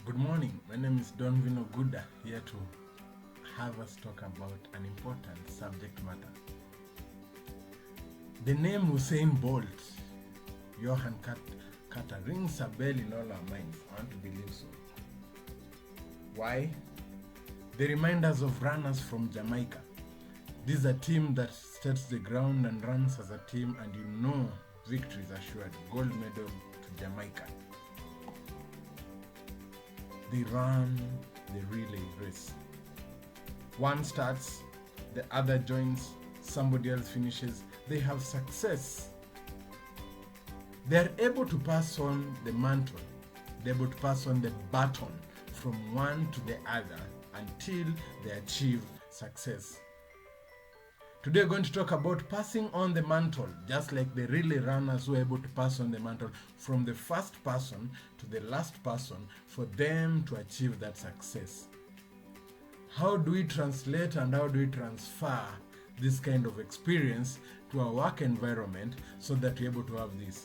Good morning, my name is Don Vino Guda, here to have us talk about an important subject matter. The name Usain Bolt, Johan Carter, rings a bell in all our minds. I want to believe so. Why? They remind us of runners from Jamaica. This is a team that sets the ground and runs as a team, and you know victory is assured. Gold medal to Jamaica. They run the relay race. One starts, the other joins, somebody else finishes. They have success. They are able to pass on the mantle. They're able to pass on the baton from one to the other until they achieve success. Today we're going to talk about passing on the mantle, just like the relay runners who are able to pass on the mantle from the first person to the last person for them to achieve that success. How do we translate and how do we transfer this kind of experience to our work environment so that we're able to have this?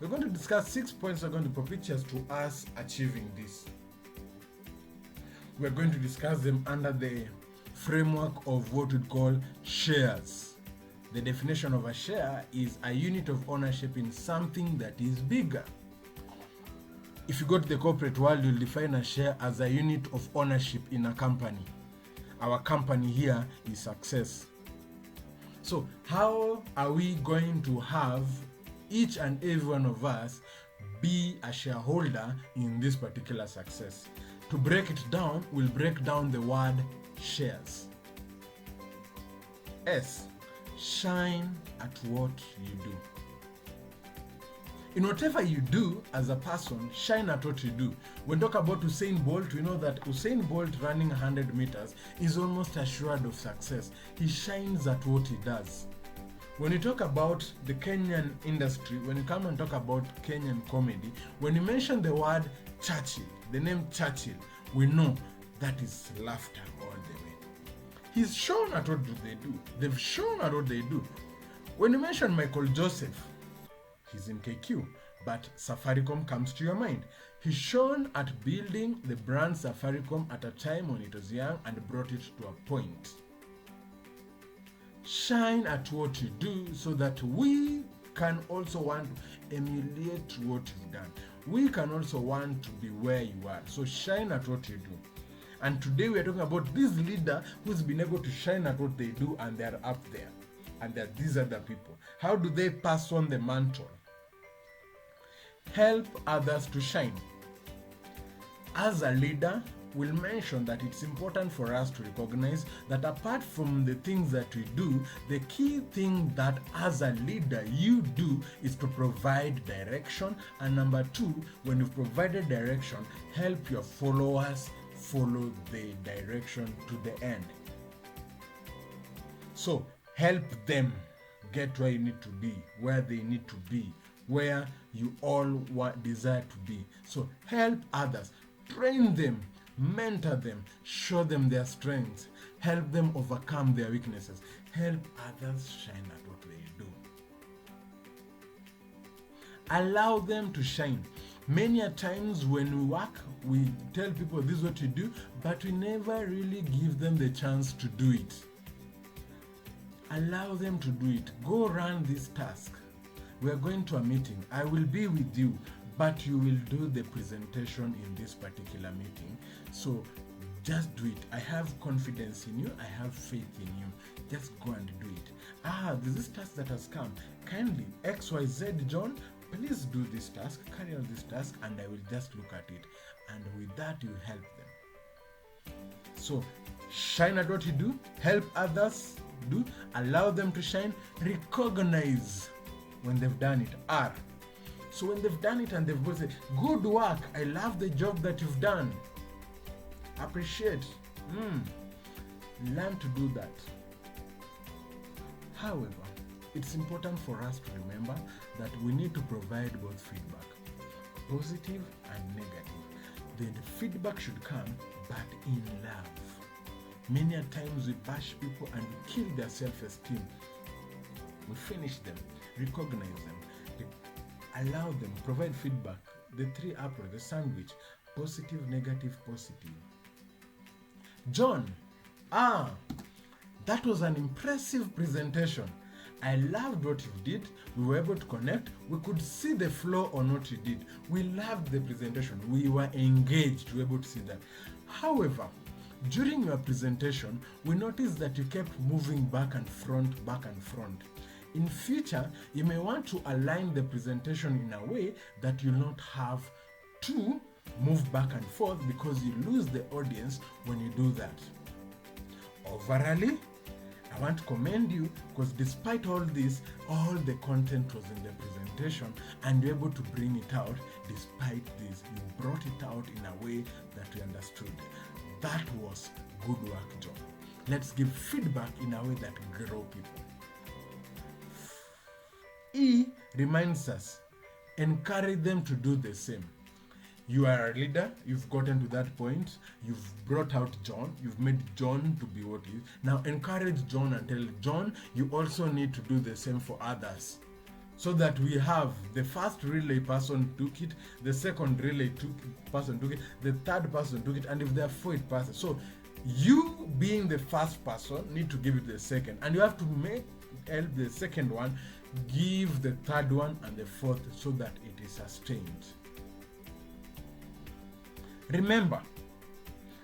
We're going to discuss 6 points that are going to propitious to us achieving this. We're going to discuss them under the framework of what we call shares. The definition of a share is a unit of ownership in something that is bigger. If you go to the corporate world, you'll define a share as a unit of ownership in a company. Our company here is success. So how are we going to have each and every one of us be a shareholder in this particular success? To break it down, we'll break down the word shares. S, shine at what you do. In whatever you do as a person, shine at what you do. When we talk about Usain Bolt, we know that Usain Bolt running 100 meters is almost assured of success. He shines at what he does. When you talk about the Kenyan industry, when you come and talk about Kenyan comedy, when you mention the word Churchill, the name Churchill, we know that is laughter all the way. He's shown at what do they do. They've shown at what they do. When you mention Michael Joseph, he's in KQ, but Safaricom comes to your mind. He's shown at building the brand Safaricom at a time when it was young and brought it to a point. Shine at what you do so that we can also want to emulate what you've done. We can also want to be where you are. So shine at what you do. And today we are talking about this leader who's been able to shine at what they do, and they're up there. And they're these other people. How do they pass on the mantle? Help others to shine. As a leader, we'll mention that it's important for us to recognize that apart from the things that we do, the key thing that as a leader you do is to provide direction. And number two, when you've provided direction, help your followers follow the direction to the end. So help them get where you need to be, where they need to be, where you all desire to be. So help others, train them, mentor them, show them their strengths, help them overcome their weaknesses, help others shine at what they do. Allow them to shine. Many a times when we work, we tell people this is what you do, but we never really give them the chance to do it. Allow them to do it. Go run this task. We are going to a meeting. I will be with you, but you will do the presentation in this particular meeting. So just do it. I have confidence in you. I have faith in you. Just go and do it. There's this task that has come. Kindly, XYZ John, please do this task, carry out this task, and I will just look at it. And with that, you help them. So shine at what you do, help others do, allow them to shine, recognize when they've done it. R. So when they've done it and they've both said, good work, I love the job that you've done. Appreciate. Learn to do that. However, it's important for us to remember that we need to provide both feedback, positive and negative. The feedback should come, but in love. Many a times we bash people and we kill their self-esteem. We finish them, recognize them, allow them, provide feedback. The three apples, the sandwich. Positive, negative, positive. John, that was an impressive presentation. I loved what you did. We were able to connect. We could see the flow on what you did. We loved the presentation. We were engaged. We were able to see that. However, during your presentation, we noticed that you kept moving back and front, back and front. In future, you may want to align the presentation in a way that you'll not have to move back and forth, because you lose the audience when you do that. Overall, I want to commend you, because despite all this, all the content was in the presentation and you're able to bring it out. Despite this, you brought it out in a way that we understood. That was good work, John. Let's give feedback in a way that grow people. E reminds us, encourage them to do the same. You are a leader, you've gotten to that point, you've brought out John, you've made John to be what he is. Now encourage John and tell John, you also need to do the same for others. So that we have the first relay person took it, the second relay person took it, the third person took it, and if there are fourth person. So you being the first person need to give it the second, and you have to help the second one give the third one and the fourth, so that it is sustained. Remember,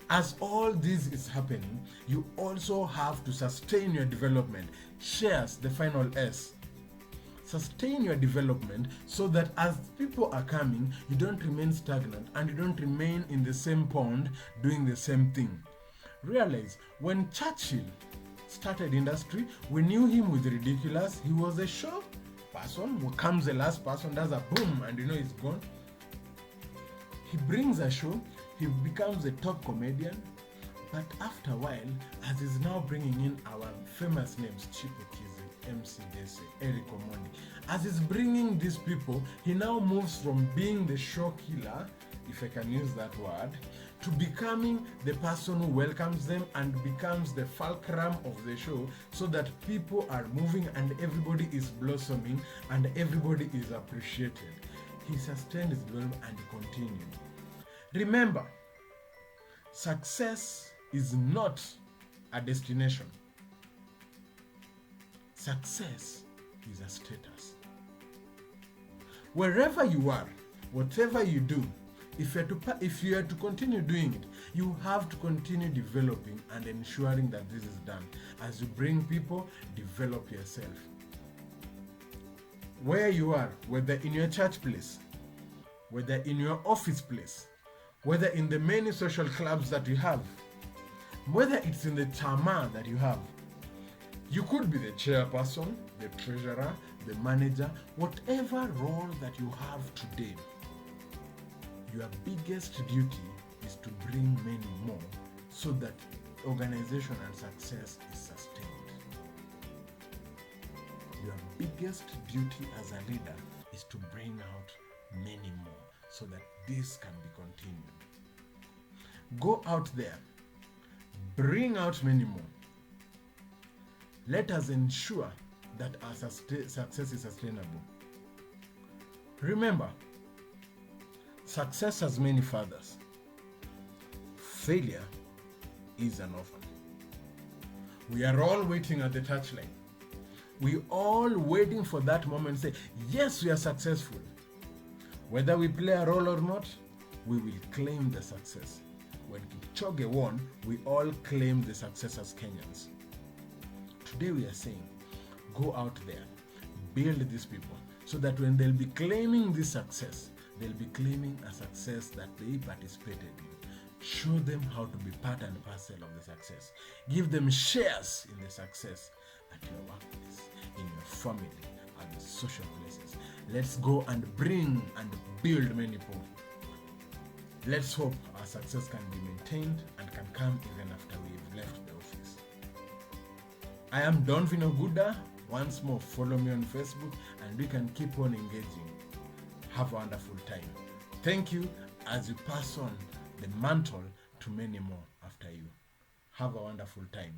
as all this is happening, you also have to sustain your development. Shares, the final S. Sustain your development so that as people are coming, you don't remain stagnant and you don't remain in the same pond doing the same thing. Realize, when Churchill started industry, we knew him with ridiculous. He was a show person who comes the last person, does a boom, and he's gone. He brings a show, he becomes a top comedian, but after a while, as he's now bringing in our famous names, Chipo Kizi, MC Dese, Eric Omondi, as he's bringing these people, he now moves from being the show killer, if I can use that word, to becoming the person who welcomes them and becomes the fulcrum of the show, so that people are moving and everybody is blossoming and everybody is appreciated. He sustained his development and he continued. Remember, success is not a destination. Success is a status. Wherever you are, whatever you do, if you are to continue doing it, you have to continue developing and ensuring that this is done. As you bring people, develop yourself. Where you are, whether in your church place, whether in your office place, whether in the many social clubs that you have, whether it's in the chama that you have, you could be the chairperson, the treasurer, the manager, whatever role that you have today. Your biggest duty is to bring many more, so that organization and success is sustained. Your biggest duty as a leader is to bring out many more, so that this can be continued. Go out there, bring out many more. Let us ensure that our success is sustainable. Remember, success has many fathers. Failure is an orphan. We are all waiting at the touchline. We all waiting for that moment to say, yes, we are successful. Whether we play a role or not, we will claim the success. When Kipchoge won, we all claim the success as Kenyans. Today we are saying, go out there, build these people, so that when they'll be claiming this success, they'll be claiming a success that they participated in. Show them how to be part and parcel of the success. Give them shares in the success at your workplace, in your family, and the social places. Let's go and bring and build many people. Let's hope our success can be maintained and can come even after we've left the office. I am Don Vinoguda. Once more, follow me on Facebook and we can keep on engaging. Have a wonderful time. Thank you as you pass on the mantle to many more after you. Have a wonderful time.